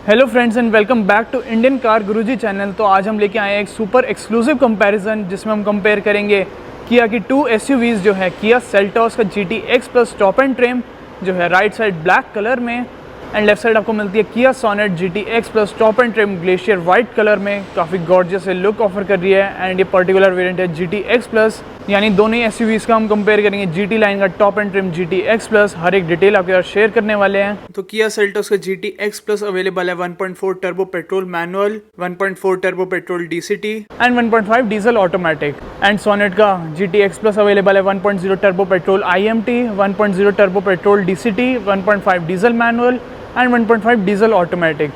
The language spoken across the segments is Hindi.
Hello friends and welcome back to Indian car Guruji channel. तो आज हम लेके आए हैं एक सुपर एक्सक्लूसिव कंपैरिजन जिसमें हम कंपेयर करेंगे किया की 2 एसयूवीज़ जो है किया सेल्टॉस का GTX plus top end trim जो है राइट साइड ब्लैक कलर में एंड लेफ्ट साइड आपको मिलती है Kia Sonet GTX plus top end trim glacier white colour में। काफ़ी गॉर्जियस लुक ऑफर कर रही है एंड ये पर्टिकुलर वेरिएंट है GTX प्लस, यानी दोनों ही एसयूवीज़ का हम कंपेयर करेंगे। GT लाइन का top end trim GTX plus, हर एक डिटेल आपके साथ शेयर करने वाले हैं। तो किया सेल्टॉस का GTX प्लस अवेलेबल है 1.4 turbo petrol manual, 1.4 turbo petrol DCT and 1.5 diesel automatic. And Sonet का GTX प्लस अवेलेबल है 1.0 turbo petrol IMT, 1.0 turbo petrol DCT, 1.5 diesel manual and 1.5 diesel automatic.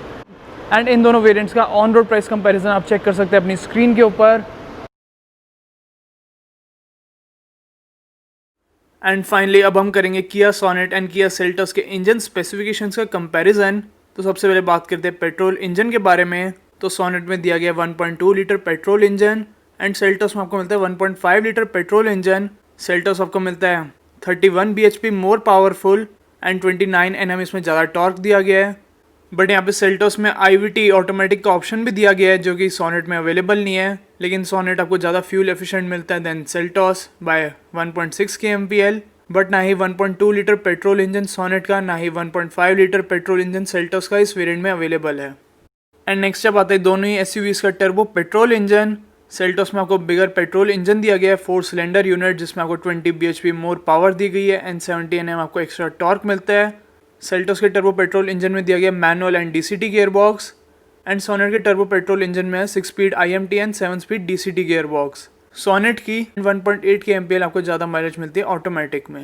And इन दोनों वेरिएंट्स का ऑन रोड प्राइस कंपैरिजन आप चेक कर सकते हैं अपनी स्क्रीन के ऊपर। एंड फाइनली अब हम करेंगे किया सोनेट एंड किया सेल्टॉस के इंजन स्पेसिफिकेशंस का कंपैरिजन। तो सबसे पहले बात करते हैं पेट्रोल इंजन के बारे में। तो सोनेट में दिया गया 1.2 litre petrol engine and Seltos में आपको मिलता है 1.5 लीटर पेट्रोल इंजन। सेल्टॉस आपको मिलता है 31 bhp more powerful and 29 Nm इसमें ज़्यादा टॉर्क दिया गया है। बट यहाँ पे सेल्टॉस में IVT ऑटोमेटिक का ऑप्शन भी दिया गया है जो कि सोनेट में अवेलेबल नहीं है, लेकिन सोनेट आपको ज़्यादा फ्यूल एफिशिएंट मिलता है then Seltos by 1.6 kmpl। But ना ही 1.2 लीटर पेट्रोल इंजन सोनेट का, ना ही 1.5 लीटर पेट्रोल इंजन सेल्टॉस का इस वेरिएंट में अवेलेबल है। एंड नेक्स्ट जब आता है दोनों ही एसयूवीज़ का टर्बो पेट्रोल इंजन। सेल्टॉस में आपको बिगर पेट्रोल इंजन दिया गया है 4 सिलेंडर यूनिट जिसमें आपको 20 bhp मोर पावर दी गई है एंड 70 Nm आपको एक्स्ट्रा टॉर्क मिलता है। सेल्टॉस के टर्बो पेट्रोल इंजन में दिया गया manual and DCT gear box and Sonet के टर्बो पेट्रोल इंजन में 6 speed IMT and 7 speed DCT gear box. Sonet की 1.8 kmpl आपको ज़्यादा माइलेज मिलती है ऑटोमेटिक में।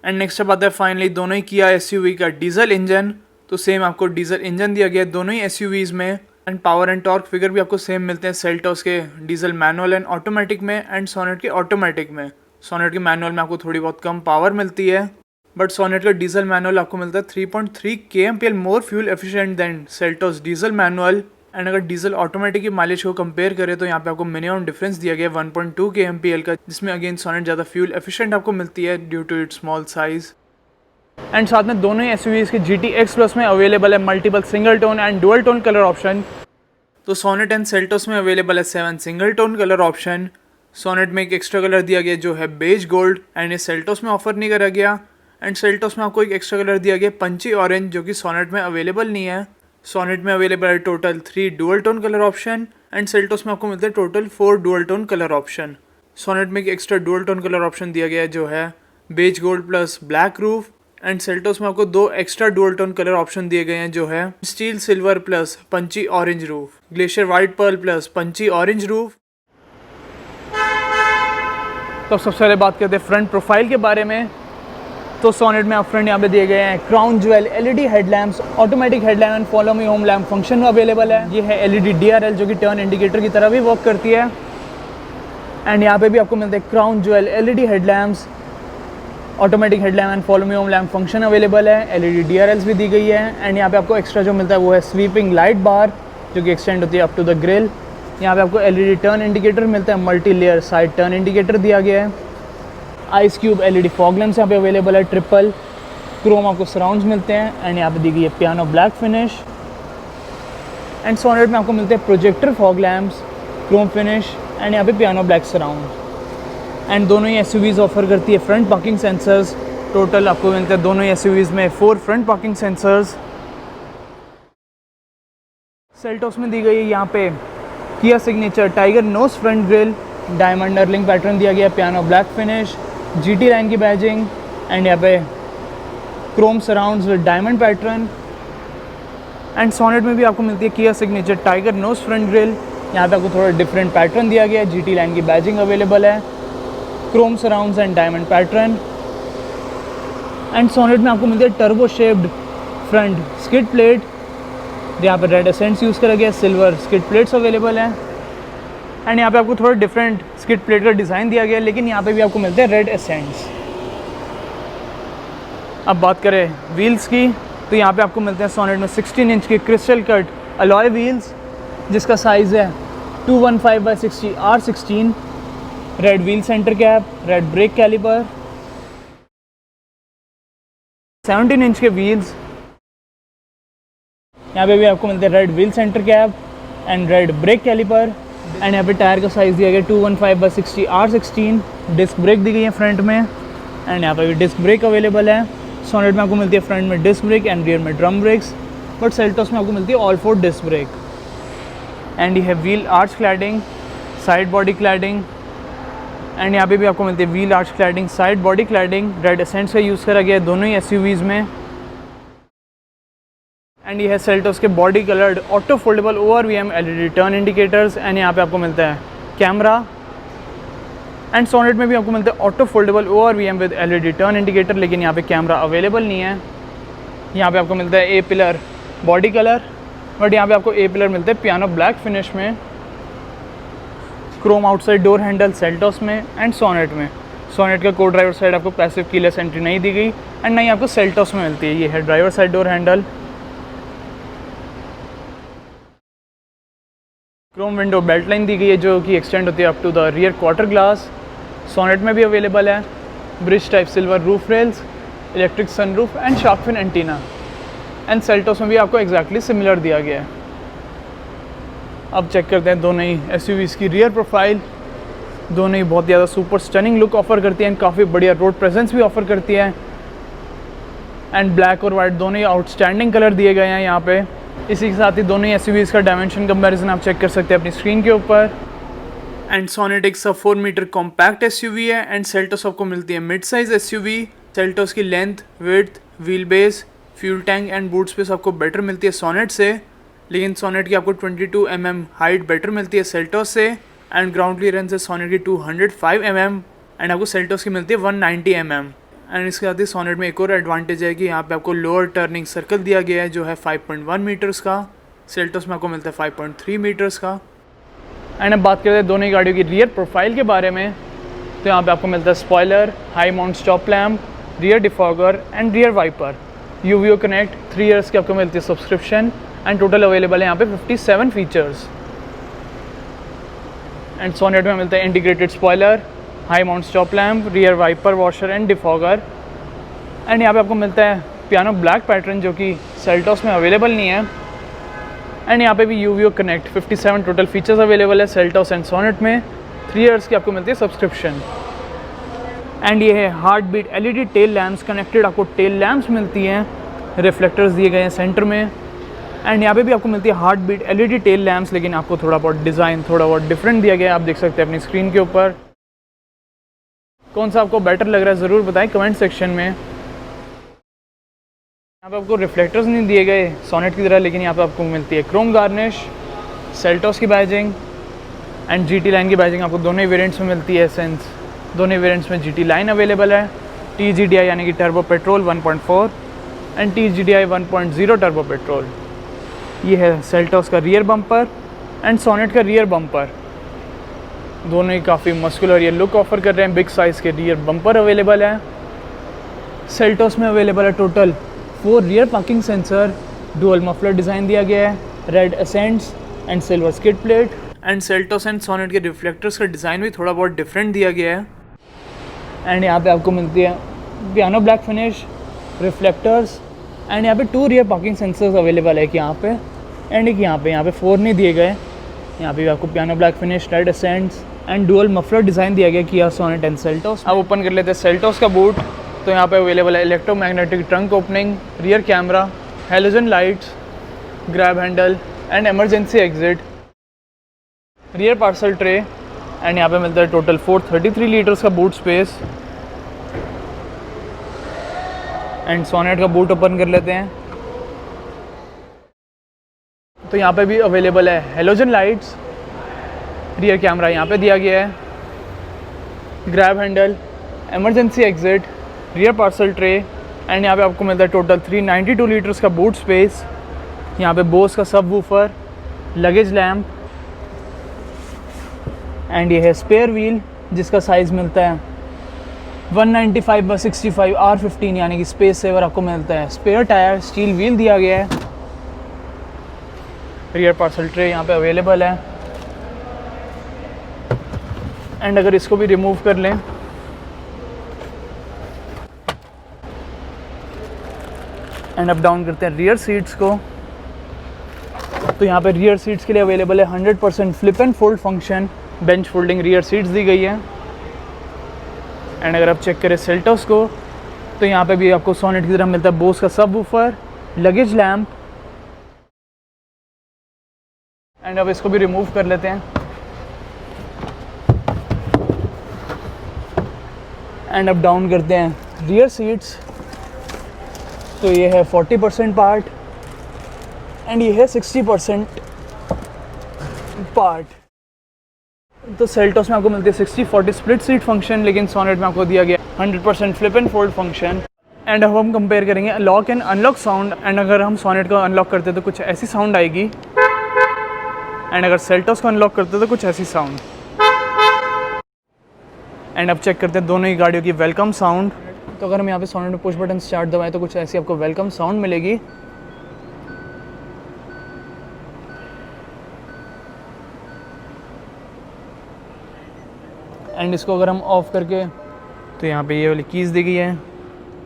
एंड नेक्स्ट अब आता है फाइनली दोनों ही किया एसयूवी का डीजल इंजन। तो सेम आपको डीजल इंजन दिया गया है दोनों ही एसयूवीज़ में and power and torque figure भी आपको सेम मिलते हैं सेल्टॉस के डीजल मैनुअल एंड ऑटोमेटिक में एंड सोनेट के ऑटोमेटिक में। सोनेट के मैनुअल में आपको थोड़ी बहुत कम पावर मिलती है बट सोनेट का डीजल मैनुअल आपको मिलता है 3.3 kmpl more fuel efficient then Seltos diesel manual. And अगर डीजल ऑटोमेटिक की माइलेज को कंपेयर करें तो यहाँ पे आपको मिनिमम डिफरेंस दिया गया है 1.2 kmpl का, जिसमें अगेन सोनेट ज़्यादा फ्यूल एफिशिएंट आपको मिलती है due to its small size. And साथ में दोनों ही एसयूवीज़ के GTX प्लस में अवेलेबल है multiple single tone and dual tone colour option. तो सोनेट एंड सेल्टॉस में अवेलेबल है 7 single tone colour option. Sonet में एक एक्स्ट्रा कलर दिया गया जो है बेज गोल्ड एंड ये सेल्टॉस में ऑफर नहीं करा गया। एंड सेल्टॉस में आपको एक एक्स्ट्रा कलर दिया गया पंची ऑरेंज जो कि सोनेट में अवेलेबल नहीं है। सोनेट में अवेलेबल है total 3 dual tone colour option and Seltos में आपको मिलता है total 4 dual tone colour option. Sonet में एक extra dual tone colour option दिया गया है जो है beige gold plus black roof and Seltos में आपको 2 extra dual tone colour option दिए गए हैं जो है steel silver plus punchy orange roof, glacier white pearl plus punchy orange roof. तो सबसे पहले बात करते हैं फ्रंट प्रोफाइल के बारे में। तो सोनेट में आप फ्रंट यहाँ पे दिए गए हैं crown jewel LED headlamps, automatic headlamp and follow me home lamp function में अवेलेबल है। ये है LED DRL जो कि टर्न इंडिकेटर की तरह भी वर्क करती है। एंड यहाँ पे भी आपको मिलते हैं crown jewel LED headlamps, automatic headlamp and follow me home lamp function available है। LED DRLs भी दी गई है। एंड यहाँ पे आपको एक्स्ट्रा जो मिलता है वो है स्वीपिंग लाइट बार जो कि एक्सटेंड होती है अप टू द ग्रिल। यहाँ पे आपको LED टर्न इंडिकेटर मिलता है, multi layer side turn indicator दिया गया है। Ice cube LED fog lamps यहाँ पे अवेलेबल है, ट्रिपल क्रोम आपको सराउंड्स मिलते हैं एंड यहाँ पे दी गई है piano black finish. And Sonet में आपको मिलते हैं projector fog lamps, chrome finish and यहाँ पे पियानो ब्लैक सराउंड। एंड दोनों ही एसयूवीज़ ऑफर करती है फ्रंट पार्किंग सेंसर्स। टोटल आपको मिलते हैं दोनों ही एसयूवीज़ में 4 फ्रंट पार्किंग सेंसर्स। सेल्टॉस में दी गई है यहाँ पे Kia signature tiger nose front grille, diamond knurling pattern दिया गया, piano black finish, GT line की बैजिंग एंड यहाँ पे chrome surrounds with diamond pattern. And Sonet में भी आपको मिलती है Kia signature tiger nose front grille. यहाँ पे आपको थोड़ा डिफरेंट पैटर्न दिया गया है, GT लाइन की बैजिंग अवेलेबल है, chrome surrounds and diamond pattern. And Sonet में आपको मिलती है turbo shaped front skid plate, यहाँ पे रेड एसेंट्स यूज़ करा गया, सिल्वर स्किड प्लेट्स अवेलेबल हैं। एंड यहाँ पे आपको थोड़ा डिफरेंट स्किड प्लेट का डिज़ाइन दिया गया है, लेकिन यहाँ पे भी आपको मिलते हैं रेड एसेंट्स। अब बात करें व्हील्स की तो यहाँ पे आपको मिलते हैं सोनेट में 16 इंच के क्रिस्टल कट अलॉय व्हील्स जिसका साइज़ है 215/60 R16, red wheel centre cap, red brake caliper, 17 inch के व्हील्स यहाँ पे भी आपको मिलते हैं red wheel centre cap and red brake caliper. And यहाँ पे टायर का साइज़ दिया गया 215/60 R16। डिस्क ब्रेक दी गई है फ्रंट में एंड यहाँ पे भी डिस्क ब्रेक अवेलेबल है। सोनेट में आपको मिलती है फ्रंट में डिस्क ब्रेक एंड रियर में ड्रम ब्रेक्स, बट सेल्टोस में आपको मिलती है ऑल 4 डिस्क ब्रेक। एंड ये है wheel arch cladding, side body cladding and यहाँ पे भी आपको मिलती है wheel arch cladding, side body cladding. Red ascents का यूज़ करा गया है दोनों ही SUVs में। एंड ये है सेल्टोस के body coloured auto foldable ORVM LED turn indicators and यहाँ पे आपको मिलता है कैमरा। एंड सोनेट में भी आपको मिलता है auto foldable ORVM with LED turn indicator, लेकिन यहाँ पे कैमरा अवेलेबल नहीं है। यहाँ पे आपको मिलता है A pillar body colour, but यहाँ पे आपको A पिलर मिलता है पियानो ब्लैक फिनिश में। Chrome outside door handle Seltos में एंड सोनेट में। सोनेट का को ड्राइवर साइड आपको पैसिव कीलेस एंट्री नहीं दी गई एंड नहीं आपको सेल्टोस में मिलती है। ये है driver side door handle. Chrome window belt line दी गई है जो कि एक्सटेंड होती है up to the rear quarter glass. Sonet में भी अवेलेबल है bridge type silver roof rails, electric sunroof and shark fin antenna. And Seltos में भी आपको एग्जैक्टली सिमिलर दिया गया है। अब चेक करते हैं दोनों ही SUVs की रियर प्रोफाइल। दोनों ही बहुत ज़्यादा सुपर स्टनिंग लुक ऑफर करती हैं, काफ़ी बढ़िया रोड प्रेजेंस भी ऑफर करती है। एंड ब्लैक और वाइट दोनों ही आउटस्टैंडिंग कलर दिए गए हैं यहाँ पे। इसी के साथ ही दोनों ही SUVs का डायमेंशन कंपैरिजन आप चेक कर सकते हैं अपनी स्क्रीन के ऊपर। एंड सोनेट एक सब 4 मीटर कॉम्पैक्ट SUV है एंड सेल्टोस आपको मिलती है मिड साइज SUV। सेल्टोस की length, width, wheel base, fuel tank and boot space आपको बेटर मिलती है सोनेट से, लेकिन सोनेट की आपको 22 mm हाइट बेटर मिलती है सेल्टोस से। एंड ग्राउंड क्लियरेंस है सोनेट की 205 mm एंड आपको सेल्टोस की मिलती है 190 mm। एंड इसके साथ ही सोनेट में एक और एडवांटेज है कि यहाँ पे आपको लोअर टर्निंग सर्कल दिया गया है जो है 5.1 मीटर्स का। सेल्टोस में आपको मिलता है 5.3 मीटर्स का। एंड अब बात करते हैं दोनों ही गाड़ियों की रियर प्रोफाइल के बारे में, तो यहाँ पे आपको मिलता है spoiler, high mount stop lamp, rear defogger and rear wiper, UVO connect, 3 years की आपको मिलती है सब्सक्रिप्शन एंड टोटल अवेलेबल है यहाँ पे 57 फीचर्स। एंड सोनेट में मिलता है integrated spoiler, high mount stop lamp, rear wiper, washer and defogger. And यहाँ पे आपको मिलता है पियानो ब्लैक पैटर्न जो कि सेल्टोस में अवेलेबल नहीं है। एंड यहाँ पे भी UVO connect, 57 total features available है सेल्टोस एंड सोनेट में। 3 ईयर्स की आपको मिलती है सब्सक्रिप्शन। एंड ये है heart beat LED tail lamps, connected आपको टेल लैम्प्स मिलती हैं, रिफ्लेक्टर्स दिए गए हैं सेंटर में। एंड यहाँ पे भी आपको मिलती है heart beat LED tail lamps, लेकिन आपको थोड़ा बहुत डिज़ाइन थोड़ा बहुत डिफरेंट दिया गया है, आप देख सकते हैं अपनी स्क्रीन के ऊपर। कौन सा आपको बेटर लग रहा है ज़रूर बताएं कमेंट सेक्शन में। यहाँ पे आपको रिफ्लेक्टर्स नहीं दिए गए सोनेट की तरह, लेकिन यहाँ पे आपको मिलती है क्रोम गार्निश, सेल्टोस की बैजिंग एंड GT लाइन की बैजिंग आपको दोनों ही वेरिएंट्स में मिलती है। एसेंस दोनों ही वेरिएंट्स में GT लाइन अवेलेबल है, TGDI यानी कि turbo petrol 1.4 and TGDI 1.0 turbo petrol. ये है सेल्टोस का रियर बम्पर एंड सोनेट का रियर बम्पर, दोनों ही काफ़ी मस्कुलर ये लुक ऑफर कर रहे हैं। बिग साइज़ के रियर बम्पर अवेलेबल है। सेल्टोस में अवेलेबल है total 4 rear parking sensor, dual muffler design दिया गया है, red accents and silver skid plate. And Seltos and Sonet के रिफ्लेक्टर्स का डिज़ाइन भी थोड़ा बहुत डिफरेंट दिया गया है। एंड यहाँ पे आपको मिलती है piano black finish, reflectors and यहाँ पे 2 रियर पार्किंग सेंसर्स अवेलेबल है कि यहाँ पे एंड एक यहाँ पे 4 नहीं दिए गए। यहाँ पे आपको piano black finish, red accents and dual muffler design दिया गया किया सोनेट एंड सेल्टोस। अब ओपन कर लेते हैं सेल्टोस का बूट, तो यहाँ पे अवेलेबल है electromagnetic trunk opening, rear camera, halogen lights, grab handle and emergency exit, rear parcel tray and यहाँ पे मिलता है टोटल 433 लीटर्स का बूट स्पेस। एंड सोनेट का बूट ओपन कर लेते हैं, तो यहाँ पे भी अवेलेबल है हेलोजन लाइट्स, रियर कैमरा यहाँ पे दिया गया है, grab handle, emergency exit, rear parcel tray and यहाँ पे आपको मिलता है टोटल 392 लीटर्स का बूट स्पेस। यहाँ पे बोस का सब वूफर, लगेज लैम्प एंड ये है स्पेयर व्हील जिसका साइज़ मिलता है 195/65 R15 यानी कि स्पेस सेवर आपको मिलता है। स्पेयर टायर, स्टील व्हील दिया गया है, रियर पार्सल ट्रे यहाँ पे अवेलेबल है। एंड अगर इसको भी रिमूव कर लें एंड अप डाउन करते हैं रियर सीट्स को, तो यहाँ पे रियर सीट्स के लिए अवेलेबल है 100% flip and fold function, bench folding rear seats दी गई है। एंड अगर आप चेक करें सेल्टोस को, तो यहाँ पे भी आपको सोनेट की तरह मिलता है बोस का सबवूफर, लगेज लैम्प। एंड अब इसको भी रिमूव कर लेते हैं। एंड अब डाउन करते हैं रियर सीट्स, तो ये है 40% पार्ट एंड ये है 60% पार्ट। तो सेल्टोस में आपको मिलती है 60-40 स्प्लिट सीट फंक्शन, लेकिन सोनेट में आपको दिया गया 100% flip and fold function. And अब हम कंपेयर करेंगे lock and unlock sound. And अगर हम सोनेट को अनलॉक करते हैं तो कुछ ऐसी साउंड आएगी, एंड अगर सेल्टोस को अनलॉक करते हैं तो कुछ ऐसी साउंड। एंड अब चेक करते हैं दोनों ही गाड़ियों की वेलकम साउंड। तो अगर हम यहाँ पे सोनेट में पुश बटन स्टार्ट दबाएं तो कुछ ऐसी आपको वेलकम साउंड मिलेगी। एंड इसको अगर हम ऑफ करके, तो यहाँ पे ये वाली कीज़ दी गई है।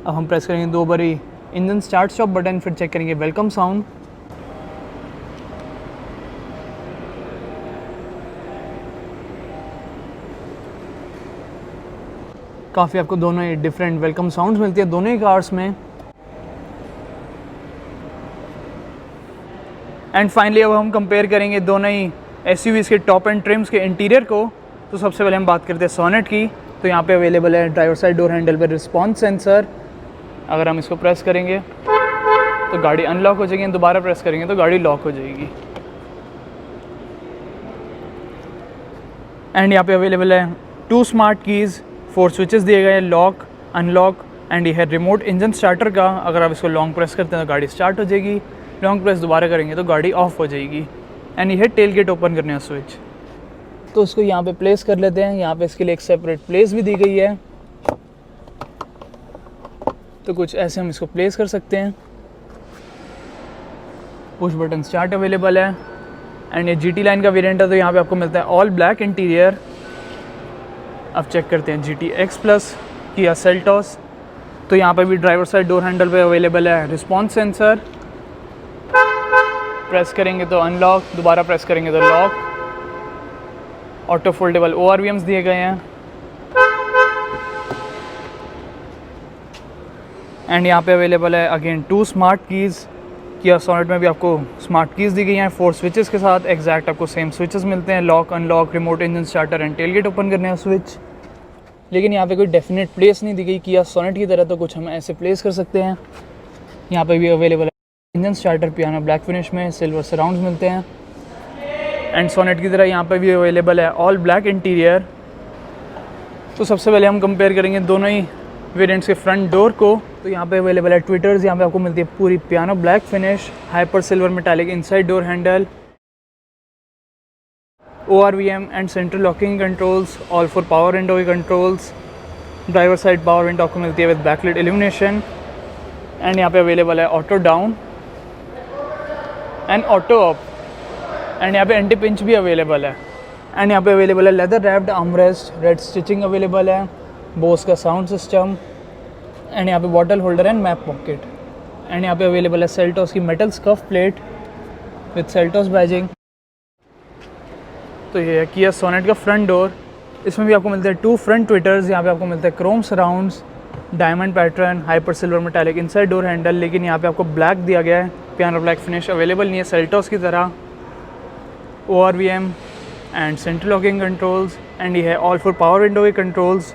अब हम प्रेस करेंगे 2 बारी इंजन स्टार्ट स्टॉप बटन, फिर चेक करेंगे वेलकम साउंड। काफ़ी आपको दोनों ही डिफरेंट वेलकम साउंड्स मिलती है दोनों ही कार्स में। एंड फाइनली अब हम कंपेयर करेंगे दोनों ही एसयूवीज़ के टॉप एंड ट्रिम्स के इंटीरियर को। तो सबसे पहले हम बात करते हैं सोनेट की। तो यहाँ पे अवेलेबल है ड्राइवर साइड डोर हैंडल पर रिस्पॉन्स सेंसर। अगर हम इसको प्रेस करेंगे तो गाड़ी अनलॉक हो जाएगी, दोबारा प्रेस करेंगे तो गाड़ी लॉक हो जाएगी। एंड यहाँ पे अवेलेबल है 2 स्मार्ट कीज़, 4 स्विचेस दिए गए हैं, लॉक, अनलॉक। एंड ये है रिमोट इंजन स्टार्टर का। अगर आप इसको लॉन्ग प्रेस करते हैं तो गाड़ी स्टार्ट हो जाएगी, लॉन्ग प्रेस दोबारा करेंगे तो गाड़ी ऑफ हो जाएगी। एंड ये है टेल गेट ओपन करने का स्विच। तो इसको यहाँ पे प्लेस कर लेते हैं। यहाँ पे इसके लिए एक सेपरेट प्लेस भी दी गई है, तो कुछ ऐसे हम इसको प्लेस कर सकते हैं। पुश बटन स्टार्ट अवेलेबल है। एंड ये GT लाइन का वेरिएंट है, तो यहाँ पे आपको मिलता है ऑल ब्लैक इंटीरियर। अब चेक करते हैं GT X plus Kia Seltos. तो यहाँ पे भी ड्राइवर साइड डोर हैंडल पे अवेलेबल है रिस्पॉन्स सेंसर। प्रेस करेंगे तो अनलॉक, दोबारा प्रेस करेंगे तो लॉक। ऑटो फोल्डेबल ORVMs दिए गए हैं। एंड यहाँ पे अवेलेबल है अगेन 2 स्मार्ट कीज़। किया सोनेट में भी आपको स्मार्ट कीज़ दी गई हैं 4 स्विचेस के साथ। एग्जैक्ट आपको सेम स्विचेस मिलते हैं, lock, unlock, remote engine starter and tailgate open करने का स्विच। लेकिन यहाँ पे कोई डेफिनेट प्लेस नहीं दी गई किया सोनेट की तरह, तो कुछ हम ऐसे प्लेस कर सकते हैं। यहाँ पे भी अवेलेबल है engine starter piano black finish में, सिल्वर सराउंड्स मिलते हैं। एंड सोनेट की तरह यहाँ पे भी अवेलेबल है ऑल ब्लैक इंटीरियर। तो सबसे पहले हम कंपेयर करेंगे दोनों ही वेरिएंट्स के फ्रंट डोर को। तो यहाँ पे अवेलेबल है ट्विटर्स। यहाँ पे आपको मिलती है पूरी piano black finish, hyper silver metallic inside door handle, ORVM and central locking controls, all four power window के कंट्रोल्स। ड्राइवर साइड पावर विंडो आपको मिलती है विद बैकलाइट इल्यूमिनेशन। एंड यहाँ पे अवेलेबल है auto down and auto up. And यहाँ पे एंटी पिंच भी अवेलेबल है। एंड यहाँ पे अवेलेबल है leather wrapped armrest, red stitching available है, बोस का साउंड सिस्टम। एंड यहाँ पे bottle holder and map pocket. And यहाँ पे अवेलेबल है सेल्टोस की metal scuff plate with Seltos badging. तो ये है किया सोनेट का फ्रंट डोर। इसमें भी आपको मिलते हैं 2 फ्रंट ट्विटर्स। यहाँ पे आपको मिलता है chrome surrounds, diamond pattern, hyper silver metallic inside door handle. लेकिन यहाँ पे आपको ब्लैक दिया गया है, पियानो ब्लैक फिनिश अवेलेबल नहीं है सेल्टोस की तरह। ORVM and central locking controls. And ये है ऑल फॉर पावर विंडो के कंट्रोल्स।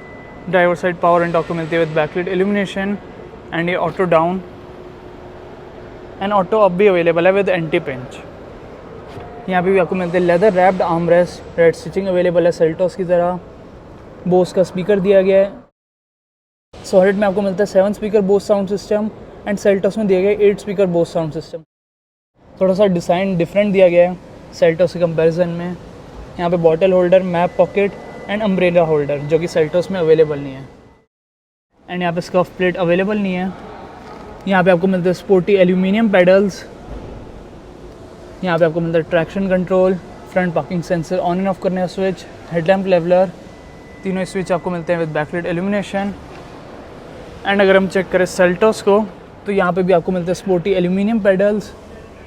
ड्राइवर साइड पावर विंडो आपको मिलती है विद बैकलाइट इल्यूमिनेशन। एंड ये auto down and auto up भी अवेलेबल है विद एंटी पिंच। यहाँ पे भी आपको मिलते हैं leather wrapped armrest, red stitching available है सेल्टोस की तरह। बोस का स्पीकर दिया गया है। सोनेट में आपको मिलता है 7 speaker Bose sound system and Seltos में दिया गया है 8 स्पीकर बोस साउंड सिस्टम। थोड़ा सा डिज़ाइन डिफरेंट दिया गया है सेल्टोस के कंपैरिजन में। यहाँ पे bottle holder, map pocket and umbrella holder, जो कि सेल्टोस में अवेलेबल नहीं है। एंड यहाँ पे स्कफ प्लेट अवेलेबल नहीं है। यहाँ पे आपको मिलते हैं स्पोर्टी एल्यूमिनियम पेडल्स। यहाँ पे आपको मिलता है traction control, front parking sensor, on and off करने का स्विच, हेडलैम्प लेवलर। तीनों स्विच आपको मिलते हैं विद बैकलाइट इल्यूमिनेशन। एंड अगर हम चेक करें सेल्टोस को, तो यहाँ पे भी आपको मिलते हैं स्पोर्टी एल्यूमिनियम पेडल्स,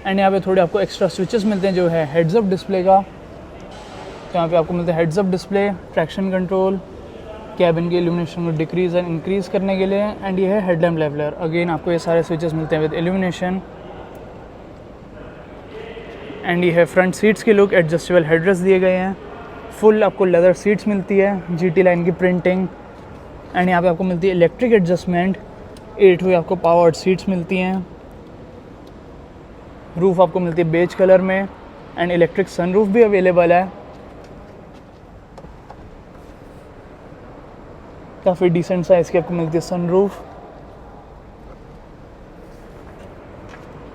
एंड यहाँ पे थोड़े आपको एक्स्ट्रा स्विचेस मिलते हैं जो है हेड्स अप डिस्प्ले का। तो यहाँ पे आपको मिलता है heads up display, traction control, cabin के इल्यूमिनेशन को डिक्रीज़ एंड इंक्रीज़ करने के लिए, एंड ये है हेडलैम्प लेवलर। अगेन आपको ये सारे स्विचेस मिलते हैं विद इल्यूमिनेशन। एंड ये है फ्रंट सीट्स की लुक, एडजस्टेबल हेडरेस्ट दिए गए हैं, फुल आपको लेदर सीट्स मिलती है, GT लाइन की प्रिंटिंग। एंड यहाँ पे आपको मिलती है इलेक्ट्रिक एडजस्टमेंट, 8 वे आपको पावर्ड सीट्स मिलती हैं। रूफ़ आपको मिलती है बेज कलर में, एंड इलेक्ट्रिक सनरूफ भी अवेलेबल है। काफ़ी डिसेंट साइज़ की आपको मिलती है सनरूफ।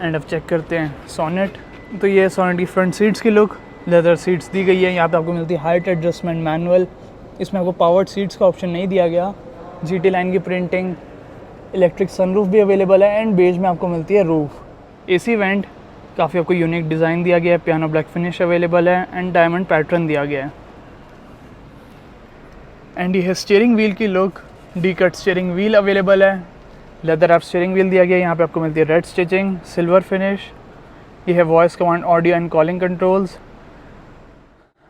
एंड अब चेक करते हैं सोनेट। तो ये सोनेट की फ्रंट सीट्स की लुक, लेदर सीट्स दी गई है। यहाँ पे आपको मिलती है हाइट एडजस्टमेंट मैनुअल, इसमें आपको पावर्ड सीट्स का ऑप्शन नहीं दिया गया। GT लाइन की प्रिंटिंग, इलेक्ट्रिक सनरूफ भी अवेलेबल है, एंड बेज में आपको मिलती है रूफ। AC वेंट, काफ़ी आपको यूनिक डिज़ाइन दिया गया है, पियानो ब्लैक फिनिश अवेलेबल है, एंड डायमंड पैटर्न दिया गया है। एंड ये है स्टीयरिंग व्हील की look, D cut steering wheel available है, लेदर रैप स्टीयरिंग व्हील दिया गया है। यहाँ पे आपको मिलती है रेड स्टिचिंग, सिल्वर फिनिश। ये है voice command, audio and calling controls.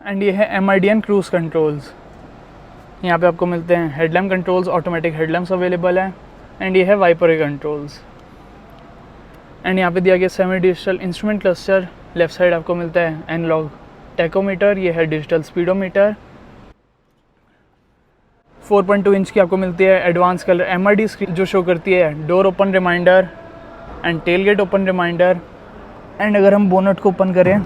And ये है MIDN क्रूज़ कंट्रोल्स। यहाँ पे आपको मिलते हैं headlamp controls, automatic headlamps available है, एंड ये है वाइपर कंट्रोल्स। एंड यहाँ पे दिया गया semi digital instrument cluster. Left side आपको मिलता है एनालॉग टैकोमीटर, ये है डिजिटल स्पीडोमीटर। 4.2 इंच की आपको मिलती है एडवांस कलर MRD स्क्रीन जो शो करती है door open reminder and tail gate open reminder. And अगर हम बोनट को ओपन करें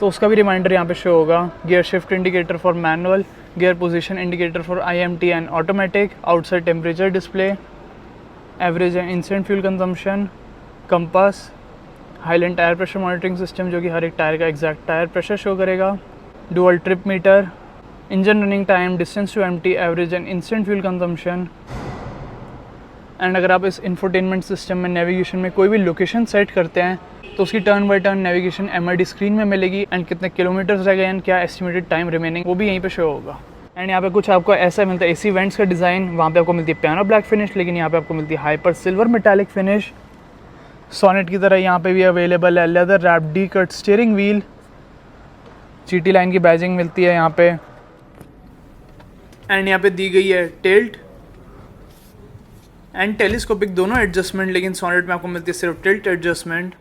तो उसका भी रिमाइंडर यहाँ पे शो होगा। Gear shift indicator for manual, gear position indicator for IMT and automatic, outside temperature display, average and instant fuel consumption, compass, highland tyre pressure monitoring system जो कि हर एक टायर का एग्जैक्ट टायर प्रेशर शो करेगा, dual trip meter, engine running time, distance to empty, average and instant fuel consumption. And अगर आप इस इंफोटेनमेंट सिस्टम में नेविगेशन में कोई भी लोकेशन सेट करते हैं तो उसकी turn by turn navigation MRD screen में मिलेगी, एंड कितने किलोमीटर्स रह गए एंड क्या एस्टिमेटेड टाइम रिमेनिंग वो भी यहीं पे शो होगा। एंड यहाँ पे कुछ आपको ऐसा मिलता है AC वेंट्स का डिज़ाइन, वहाँ पे आपको मिलती है पियानो ब्लैक फिनिश, लेकिन यहाँ पे आपको मिलती है hyper silver metallic finish. Sonet की तरह यहाँ पे भी अवेलेबल है leather wrap D cut steering wheel, GT line की बैजिंग मिलती है यहाँ पे। एंड यहाँ पे दी गई है टिल्ट एंड टेलीस्कोपिक दोनों एडजस्टमेंट, लेकिन सोनेट में आपको मिलती है सिर्फ टिल्ट एडजस्टमेंट।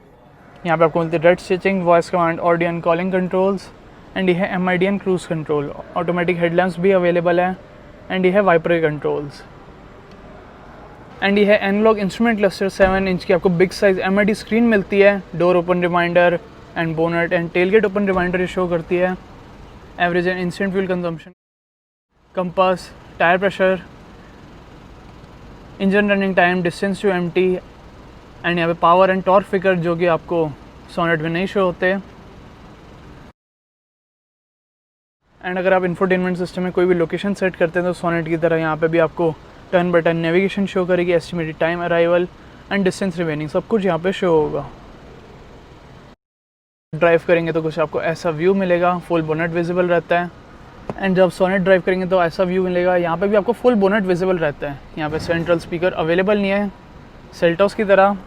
यहाँ पे आपको मिलती है red stitching, voice command, audio and calling controls. And ये है MIDN cruise control, automatic headlamps भी अवेलेबल है, एंड ये है वाइपर कंट्रोल्स। एंड ये है एनालॉग इंस्ट्रूमेंट क्लस्टर, 7 इंच की आपको बिग साइज MRD स्क्रीन मिलती है, door open reminder and bonnet and tailgate open reminder show करती है, average and instant fuel consumption, compass, tyre pressure, engine running time, distance to empty, and यहाँ पे पावर एंड टॉर्क फिगर जो कि आपको सोनेट में नहीं शो होते। एंड अगर आप इंफोटेनमेंट सिस्टम में कोई भी लोकेशन सेट करते हैं तो सोनेट की तरह यहाँ पे भी आपको turn by turn navigation show करेगी, estimated time arrival and distance remaining सब कुछ यहाँ पे शो होगा। ड्राइव करेंगे तो कुछ आपको ऐसा व्यू मिलेगा, फुल बोनट विजिबल रहता है। एंड जब सोनेट ड्राइव करेंगे तो ऐसा व्यू मिलेगा, यहाँ पे भी आपको फुल बोनट विजिबल रहता है। यहाँ पे सेंट्रल स्पीकर अवेलेबल नहीं है सेल्टोस की तरह।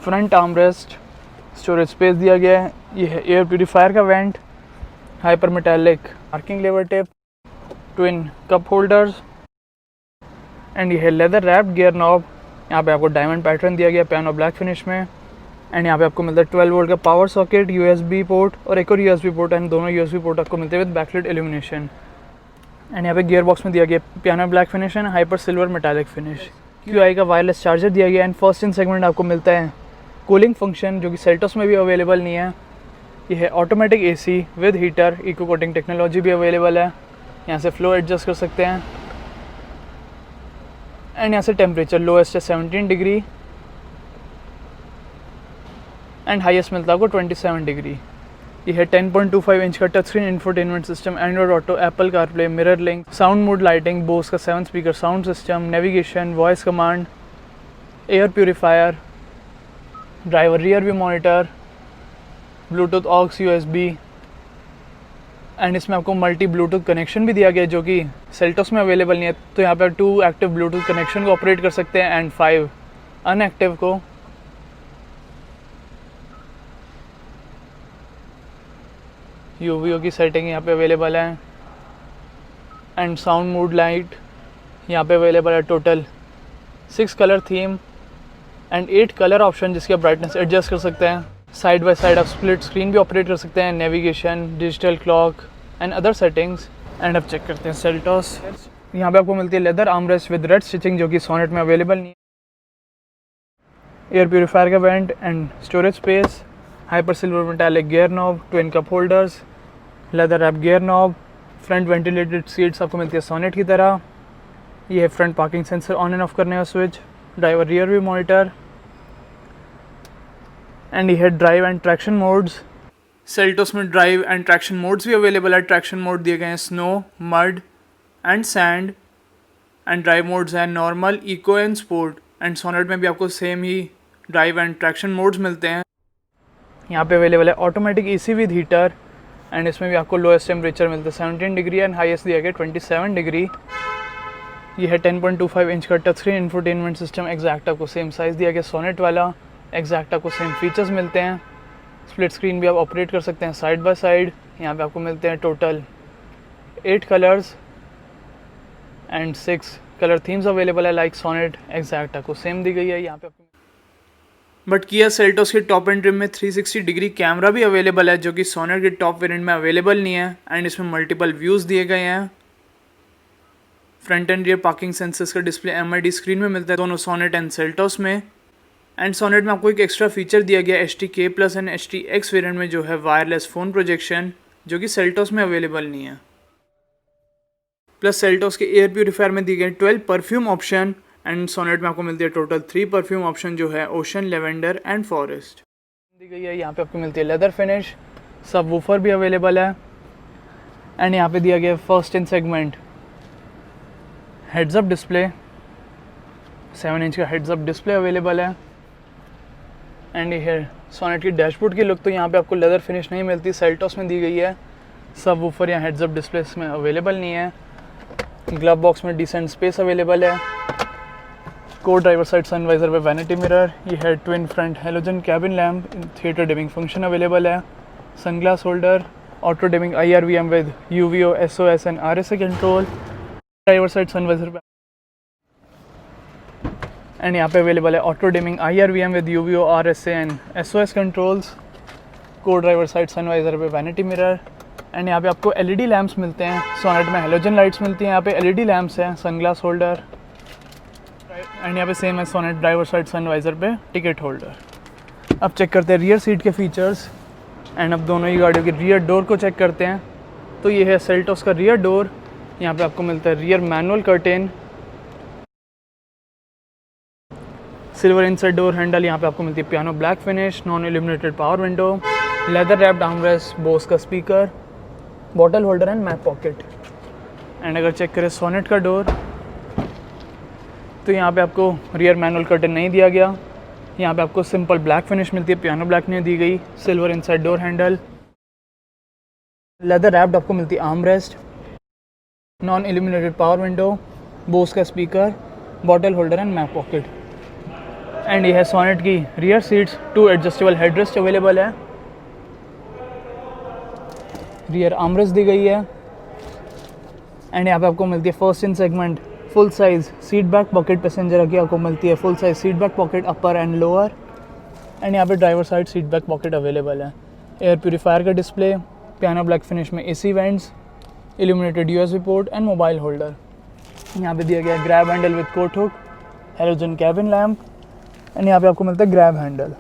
फ्रंट आर्मरेस्ट, स्टोरेज स्पेस दिया गया है। ये है एयर प्यूरीफायर का vent, hyper metallic parking lever tip, twin cup holders, and ये है लेदर रैप्ड गियर नॉब। यहाँ पे आपको डायमंड पैटर्न दिया गया पियानो ब्लैक फिनिश में। एंड यहाँ पे आपको मिलता है 12 वोल्ट का पावर सॉकेट, USB पोर्ट और एक और USB पोर्ट, एंड दोनों USB पोर्ट आपको मिलते हैं विद बैकलाइट इल्यूमिनेशन। एंड यहाँ पे गियर बॉक्स में दिया गया piano black finish and hyper silver metallic finish. QI का वायरलेस चार्जर दिया गया, एंड फर्स्ट इन सेगमेंट आपको मिलता है कूलिंग फंक्शन जो कि सेल्टोस में भी अवेलेबल नहीं है। ये है automatic AC with heater, eco coating technology भी अवेलेबल है। यहाँ से फ्लो एडजस्ट कर सकते हैं। एंड यहाँ से टेम्परेचर लोएस्ट है 17 डिग्री एंड हाईएस्ट मिलता है आपको 27 डिग्री। ये है 10.25 इंच का touch screen infotainment system, Android auto, Apple CarPlay, mirror link, sound mode lighting, Bose का 7 speaker sound system, navigation, voice command, air purifier, driver rear view monitor, Bluetooth aux USB, and इसमें आपको मल्टी ब्लूटूथ कनेक्शन भी दिया गया जो कि सेल्टोस में अवेलेबल नहीं है। तो यहाँ पर 2 एक्टिव ब्लूटूथ कनेक्शन को ऑपरेट कर सकते हैं एंड 5 अनएक्टिव को। UVO की सेटिंग यहाँ पे अवेलेबल है एंड साउंड मूड लाइट यहाँ पे अवेलेबल है। Total 6 colour theme and 8 colour option जिसकी आप ब्राइटनेस एडजस्ट कर सकते हैं। साइड बाय साइड आप स्प्लिट स्क्रीन भी ऑपरेट कर सकते हैं, navigation, digital clock and other settings. And अब चेक करते हैं सेल्टोस। यहाँ पे आपको मिलती है leather armrest with red stitching जो कि सोनेट में अवेलेबल नहीं है। एयर प्योरीफायर का went and storage space, hyper silver metallic gear knob, twin cup holders, leather wrap gear knob, front ventilated seats आपको मिलती है सोनेट की तरह। ये है front parking sensor on and off करने का switch, driver rear view monitor and ये है drive and traction modes. Seltos में ड्राइव एंड ट्रैक्शन मोड्स भी अवेलेबल है। ट्रैक्शन मोड दिए गए हैं snow, mud and sand and drive modes हैं normal, eco and sport. And Sonet में भी आपको same he drive and traction modes मिलते हैं। यहाँ पे अवेलेबल है automatic AC with heater and इसमें भी आपको लोएस्ट टेम्परेचर मिलता है 17 डिग्री एंड हाईएस्ट दिया गया 27 डिग्री। ये है 10.25 इंच का touch screen infotainment system. Exact आपको सेम साइज़ दिया गया सोनेट वाला। एग्जैक्ट आपको सेम फीचर्स मिलते हैं। स्प्लिट स्क्रीन भी आप ऑपरेट कर सकते हैं साइड बाय साइड। यहाँ पे आपको मिलते हैं total 8 colours and 6 colour themes available है लाइक सोनेट। एग्जैक्ट आपको सेम दी गई है यहाँ पे आपको। बट किया सेल्टोस के टॉप एंड ट्रिम में 360 डिग्री कैमरा भी अवेलेबल है जो कि सोनेट के टॉप वेरिएंट में अवेलेबल नहीं है। एंड इसमें मल्टीपल व्यूज़ दिए गए हैं। Front end rear parking sensors का डिस्प्ले MID स्क्रीन में मिलता है दोनों सोनेट एंड सेल्टोस में। एंड सोनेट में आपको एक एक्स्ट्रा फीचर दिया गया HDK+ एंड HDX वेरिएंट में जो है वायरलेस फ़ोन प्रोजेक्शन जो कि सेल्टोस में अवेलेबल नहीं है। प्लस सेल्टोस के एयर प्योरीफायर में दिए गए 12 परफ्यूम ऑप्शन एंड सोनेट में आपको मिलती है टोटल 3 परफ्यूम ऑप्शन जो है ओशन, लेवेंडर एंड फॉरेस्ट दी गई है। यहाँ पे आपको मिलती है लेदर फिनिश। सब वूफर भी अवेलेबल है एंड यहाँ पे दिया गया first in segment heads up display, 7 inch का हेड्स अप डिस्प्ले अवेलेबल है। एंड ये है सोनेट की डैशबोर्ड की लुक। तो यहाँ पे आपको लेदर फिनिश नहीं मिलती, सेल्टोस में दी गई है। सब वूफर या हेड्स अप डिस्प्ले में अवेलेबल नहीं है। ग्लव बॉक्स में डिसेंट स्पेस अवेलेबल है। को ड्राइवर साइड सनवाइजर पे वैनिटी मिरर। ये है twin front halogen cabin lamp, theatre dimming function available है। Sunglass holder, auto dimming IRVM with UVO, SOS and RSA control. Driver side sun visor पे एंड यहाँ पे अवेलेबल है auto dimming IRVM with UVO, RSA and SOS controls. Co driver side sun visor पे वैनिटी मिरर एंड यहाँ पे आपको LED लैम्प्स मिलते हैं। सोनेट में हेलोजन लाइट्स मिलती हैं, यहाँ पे LED लैम्प्स हैं। सनग्लास होल्डर एंड यहाँ पे सेम है सोनेट ड्राइवर साइड सनवाइजर पे टिकट होल्डर। अब चेक करते हैं रियर सीट के फीचर्स एंड अब दोनों ही गाड़ियों के रियर डोर को चेक करते हैं। तो ये है सेल्टोस का रियर डोर। यहाँ पे आपको मिलता है rear manual curtain, silver inside door handle. यहाँ पे आपको मिलती है piano black finish, non illuminated power window, leather wrapped armrest, Bose का speaker, bottle holder and map pocket. And अगर चेक करें सोनेट का डोर तो यहाँ पे आपको रियर मैनुअल कर्टन नहीं दिया गया। यहाँ पे आपको सिंपल ब्लैक फिनिश मिलती है, पियानो ब्लैक नहीं दी गई। Silver inside door handle, leather wrapped आपको मिलती है armrest, non illuminated power window, Bose का speaker, bottle holder and map pocket. And ये है सोनेट की rear seats. 2 adjustable headrest available है। रियर आर्मरेस्ट दी गई है एंड यहाँ पे आपको मिलती है first in segment full size seat back pocket. Passenger की आपको मिलती है full size seat back pocket upper and lower. And यहाँ पे driver side seat back pocket available है। एयर प्योरीफायर का डिस्प्ले, पियानो ब्लैक फिनिश में AC vents, illuminated USB port and mobile holder. यहाँ पे दिया गया grab handle with coat hook, halogen cabin lamp and यहाँ पे आपको मिलता है ग्रैब हैंडल।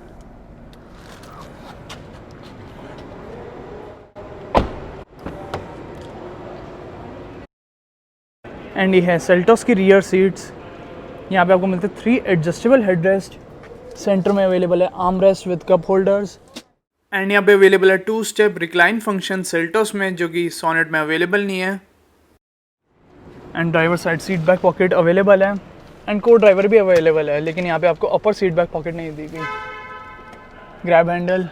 एंड ये है सेल्टोस की रियर सीट्स। यहाँ पे आपको मिलते हैं 3 एडजस्टेबल हेडरेस्ट। सेंटर में अवेलेबल है armrest with cup holders and यहाँ पे अवेलेबल है 2 स्टेप रिक्लाइन फंक्शन सेल्टोस में जो कि सोनेट में अवेलेबल नहीं है। And driver side seat back pocket available है एंड को ड्राइवर भी अवेलेबल है, लेकिन यहाँ पे आपको अपर सीट बैक पॉकेट नहीं दी गई। ग्रैब हैंडल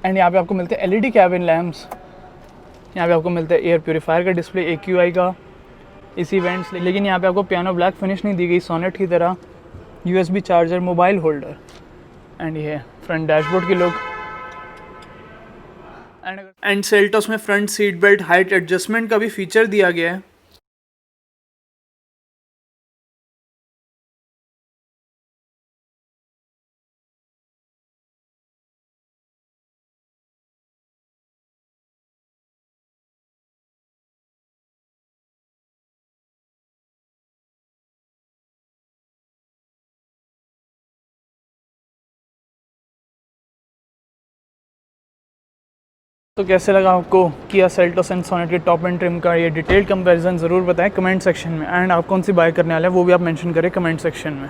एंड यहाँ पे आपको मिलते हैं LED कैबिन लैम्प्स। यहाँ पे आपको मिलता है एयर प्योरीफायर का डिस्प्ले, AQI का, AC वेंट्स, लेकिन यहाँ पे आपको पियानो ब्लैक फिनिश नहीं दी गई सोनेट की तरह। USB charger, mobile holder and ये है फ्रंट डैशबोर्ड की लुक। एंड सेल्टोस में front seat belt height adjustment का भी फीचर दिया गया है। तो कैसे लगा आपको किया सेल्टोस एंड सोनेट के टॉप एंड ट्रिम का ये डिटेल्ड कंपैरिजन ज़रूर बताएं कमेंट सेक्शन में। एंड आप कौन सी बाय करने वाले हैं वो भी आप मेंशन करें कमेंट सेक्शन में।